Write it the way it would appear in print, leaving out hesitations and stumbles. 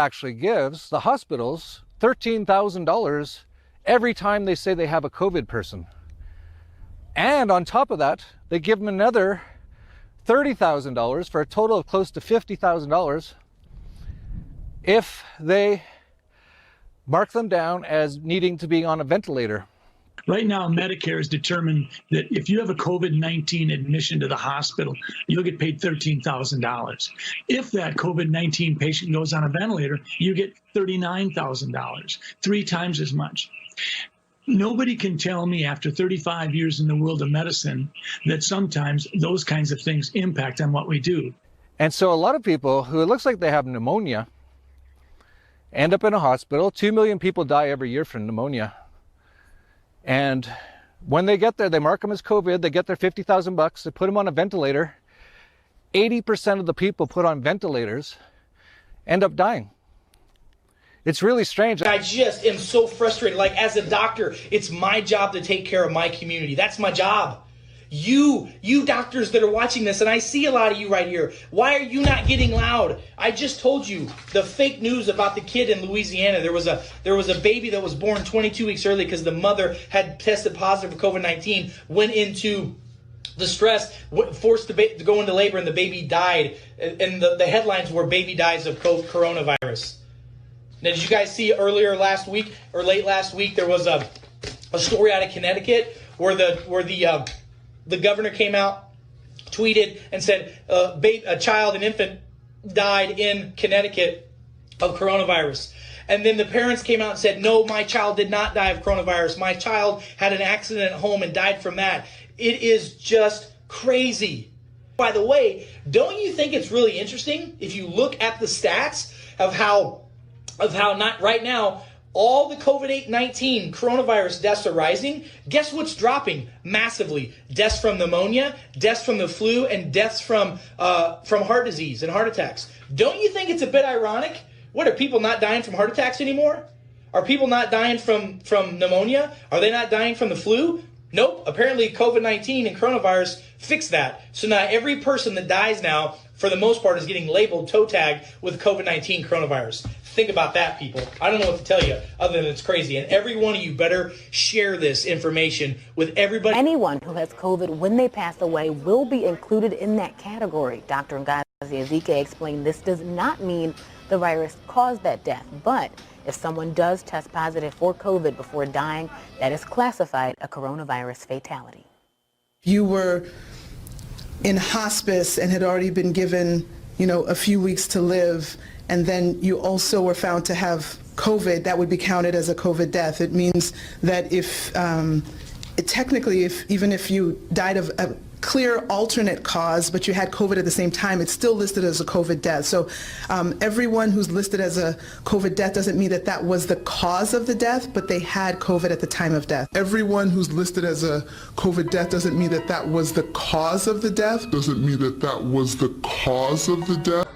actually gives the hospitals $13,000 every time they say they have a COVID person. And on top of that, they give them another $30,000 for a total of close to $50,000 if they mark them down as needing to be on a ventilator. Right now, Medicare has determined that if you have a COVID-19 admission to the hospital, you'll get paid $13,000. If that COVID-19 patient goes on a ventilator, you get $39,000, 3 times as much. Nobody can tell me after 35 years in the world of medicine that sometimes those kinds of things impact on what we do. And so a lot of people who it looks like they have pneumonia end up in a hospital. 2 million people die every year from pneumonia. And when they get there, they mark them as COVID, they get their $50,000, they put them on a ventilator. 80% of the people put on ventilators end up dying. It's really strange. I just am so frustrated. Like, as a doctor, it's my job to take care of my community. That's my job. You doctors that are watching this, and I see a lot of you right here, why are you not getting loud? I just told you the fake news about the kid in Louisiana. There was a baby that was born 22 weeks early because the mother had tested positive for COVID-19, went into distress, forced to go into labor, and the baby died. And the headlines were "Baby dies of coronavirus." Now, did you guys see earlier last week or late last week there was a story out of Connecticut where the governor came out, tweeted, and said a child, an infant, died in Connecticut of coronavirus. And then the parents came out and said, no, my child did not die of coronavirus. My child had an accident at home and died from that. It is just crazy. By the way, don't you think it's really interesting if you look at the stats of how not right now, all the COVID-19 coronavirus deaths are rising. Guess what's dropping massively? Deaths from pneumonia, deaths from the flu, and deaths from heart disease and heart attacks. Don't you think it's a bit ironic? What, are people not dying from heart attacks anymore? Are people not dying from pneumonia? Are they not dying from the flu? Nope. Apparently COVID-19 and coronavirus fixed that. So now every person that dies now, for the most part, is getting labeled, toe tagged with COVID-19 coronavirus. Think about that, people. I don't know what to tell you other than it's crazy. And every one of you better share this information with everybody. Anyone who has COVID when they pass away will be included in that category. Dr. Ngozi Ezike explained this does not mean the virus caused that death, but if someone does test positive for COVID before dying, that is classified a coronavirus fatality. You were in hospice and had already been given, a few weeks to live, and then you also were found to have COVID, that would be counted as a COVID death. It means that even if you died of a clear alternate cause, but you had COVID at the same time, it's still listed as a COVID death. So everyone who's listed as a COVID death doesn't mean that that was the cause of the death, but they had COVID at the time of death. Everyone who's listed as a COVID death doesn't mean that that was the cause of the death. Doesn't mean that that was the cause of the death.